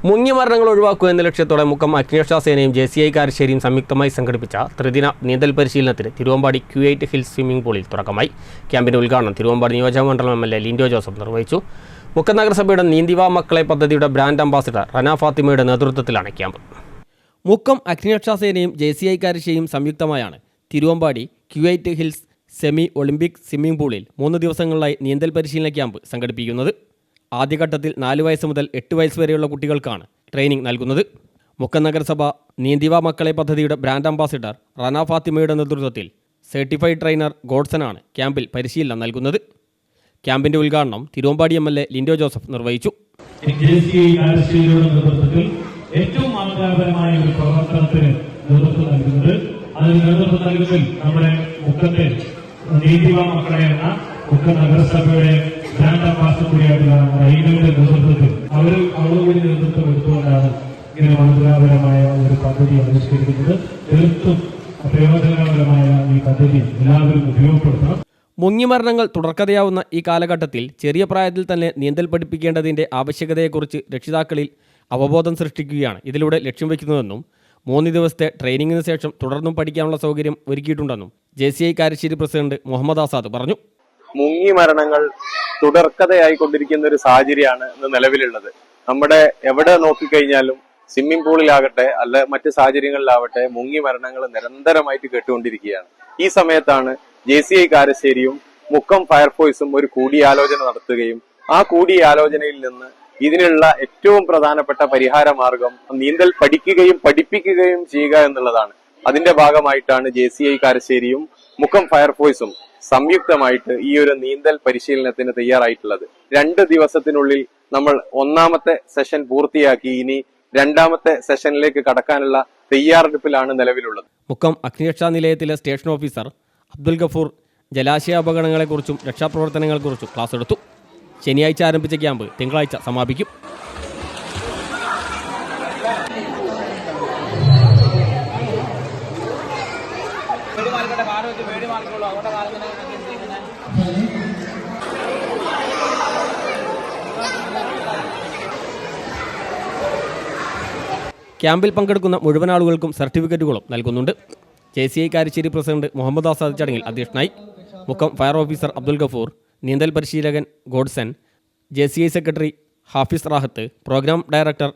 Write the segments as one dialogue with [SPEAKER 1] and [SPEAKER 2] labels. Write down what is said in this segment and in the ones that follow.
[SPEAKER 1] മുങ്ങിമരണങ്ങൾ ഒഴിവാക്കുക എന്ന ലക്ഷ്യത്തോടെ മുക്കം അഗ്നിരക്ഷാസേനയും JCI കാരശ്ശേരിയും സംയുക്തമായി സംഘടിപ്പിച്ച ത്രിദിന നീന്തൽ പരിശീലനത്തിന് തിരുവമ്പാടി Q8 ഹിൽസ് സ്വിമ്മിംഗ് പൂളിൽ തുടക്കമായി. ക്യാമ്പിന്റെ ഉദ്ഘാടനം തിരുവമ്പാടി നിയോജകമണ്ഡലം MLA ലിൻഡോ ജോസഫ് നിർവഹിച്ചു. മുക്കം നഗരസഭയുടെ നീന്തിവാ മക്കളെ പദ്ധതിയുടെ ബ്രാൻഡ് അംബാസിഡർ റന ഫാത്തിമയുടെ നേതൃത്വത്തിലാണ് ക്യാമ്പ്. മുക്കം അഗ്നിരക്ഷാസേനയും JCI കാരശ്ശേരിയും സംയുക്തമായാണ് Thiruvambady Q8 hills semi Olympic swimming പൂളിൽ 3 ദിവസങ്ങളിലായി നീന്തൽ പരിശീലന ക്യാമ്പ് സംഘടിപ്പിക്കുന്നത്. ആദ്യഘട്ടത്തിൽ 4 വയസ്സ് മുതൽ 8 വയസ്സ് വരെയുള്ള കുട്ടികൾക്കാണ് ട്രെയിനിംഗ് നൽകുന്നത്. മുക്കം നഗരസഭ നീന്തിവാ മക്കളെ പദ്ധതിയുടെ ബ്രാൻഡ് അംബാസിഡർ റന ഫാത്തിമയുടെ നേതൃത്വത്തിൽ സർട്ടിഫൈഡ് ട്രെയിനർ ഗോഡ്സനാണ് ക്യാമ്പിൽ പരിശീലനം നൽകുന്നത്. ക്യാമ്പിന്റെ ഉദ്ഘാടനം തിരുവമ്പാടി MLA ലിൻഡോ ജോസഫ് നിർവഹിച്ചു.
[SPEAKER 2] ഏറ്റവും മാതൃകാപരമായ ഒരു പ്രവർത്തനത്തിന് നേതൃത്വം നൽകുന്നത് നമ്മുടെ മുക്കത്തെ നീതിവാ മക്കളെ എന്ന മുക്കം നഗരസഭയുടെ ബ്രാൻഡ് അംബാസിഡർ കൂടിയായിട്ടുള്ള റൈനയുടെ നേതൃത്വത്തിൽ അവരോട് നേതൃത്വം എടുത്തുകൊണ്ടാണ് ഇങ്ങനെ മാതൃകാപരമായ ഒരു പദ്ധതി ആവിഷ്കരിക്കുന്നത്. തീർത്തും പ്രയോജനകരമായ ഈ പദ്ധതി എല്ലാവരും ഉപയോഗപ്പെടുത്തണം.
[SPEAKER 1] മുങ്ങിമരണങ്ങൾ തുടർക്കഥയാവുന്ന ഈ കാലഘട്ടത്തിൽ ചെറിയ പ്രായത്തിൽ തന്നെ നീന്തൽ പഠിപ്പിക്കേണ്ടതിൻ്റെ ആവശ്യകതയെക്കുറിച്ച് രക്ഷിതാക്കളിൽ അവബോധം സൃഷ്ടിക്കുകയാണ് ഇതിലൂടെ ലക്ഷ്യം വയ്ക്കുന്നതെന്നും 3 ദിവസത്തെ ട്രെയിനിങ്ങിന് ശേഷം തുടർന്നും പഠിക്കാനുള്ള സൗകര്യം ഒരുക്കിയിട്ടുണ്ടെന്നും JCI കാരശ്ശേരി പ്രസിഡന്റ് മുഹമ്മദ് ആസാദ് പറഞ്ഞു.
[SPEAKER 3] മുങ്ങി മരണങ്ങൾ തുടർക്കഥയായിക്കൊണ്ടിരിക്കുന്ന ഒരു സാഹചര്യമാണ് ഇന്ന് നിലവിലുള്ളത്. നമ്മുടെ എവിടെ നോക്കിക്കഴിഞ്ഞാലും സ്വിമ്മിംഗ് പൂളിലാകട്ടെ അല്ല മറ്റ് സാഹചര്യങ്ങളിലാവട്ടെ മുങ്ങി മരണങ്ങൾ നിരന്തരമായിട്ട് കേട്ടുകൊണ്ടിരിക്കുകയാണ്. ഈ സമയത്താണ് JCI കാരശ്ശേരിയും മുക്കം ഫയർഫോഴ്സും ഒരു കൂടിയാലോചന നടത്തുകയും ആ കൂടിയാലോചനയിൽ നിന്ന് ഇതിനുള്ള ഏറ്റവും പ്രധാനപ്പെട്ട പരിഹാര മാർഗം നീന്തൽ പഠിക്കുകയും പഠിപ്പിക്കുകയും ചെയ്യുക എന്നുള്ളതാണ്. അതിന്റെ ഭാഗമായിട്ടാണ് JCI കാരശ്ശേരിയും മുക്കം ഫയർഫോഴ്സും സംയുക്തമായിട്ട് ഈ ഒരു നീന്തൽ പരിശീലനത്തിന് തയ്യാറായിട്ടുള്ളത്. 2 ദിവസത്തിനുള്ളിൽ നമ്മൾ 1ാമത്തെ സെഷൻ പൂർത്തിയാക്കി ഇനി 2ാമത്തെ സെഷനിലേക്ക് കടക്കാനുള്ള തയ്യാറെടുപ്പിലാണ് നിലവിലുള്ളത്.
[SPEAKER 1] മുക്കം അഗ്നിരക്ഷാ നിലയത്തിലെ സ്റ്റേഷൻ ഓഫീസർ അബ്ദുൽ ഗഫൂർ ജലാശയ അപകടങ്ങളെക്കുറിച്ചും രക്ഷാപ്രവർത്തനങ്ങളെക്കുറിച്ചും ക്ലാസ് എടുത്തു. ശനിയാഴ്ച ആരംഭിച്ച ക്യാമ്പ് തിങ്കളാഴ്ച സമാപിക്കും. ക്യാമ്പിൽ പങ്കെടുക്കുന്ന മുഴുവൻ ആളുകൾക്കും സർട്ടിഫിക്കറ്റുകളും നൽകുന്നുണ്ട്. JCI കാരശ്ശേരി പ്രസിഡന്റ് മുഹമ്മദ് ആസാദ് ചടങ്ങിൽ അധ്യക്ഷനായി. മുക്കം ഫയർ ഓഫീസർ അബ്ദുൽ ഗഫൂർ, നീന്തൽ പരിശീലകൻ ഗോഡ്സൻ, JCI സെക്രട്ടറി ഹാഫിസ് റാഹത്ത്, പ്രോഗ്രാം ഡയറക്ടർ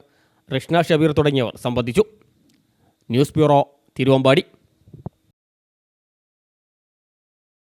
[SPEAKER 1] റിഷ്ന ഷബീർ തുടങ്ങിയവർ സംബന്ധിച്ചു. News bureau, Thiruvambady.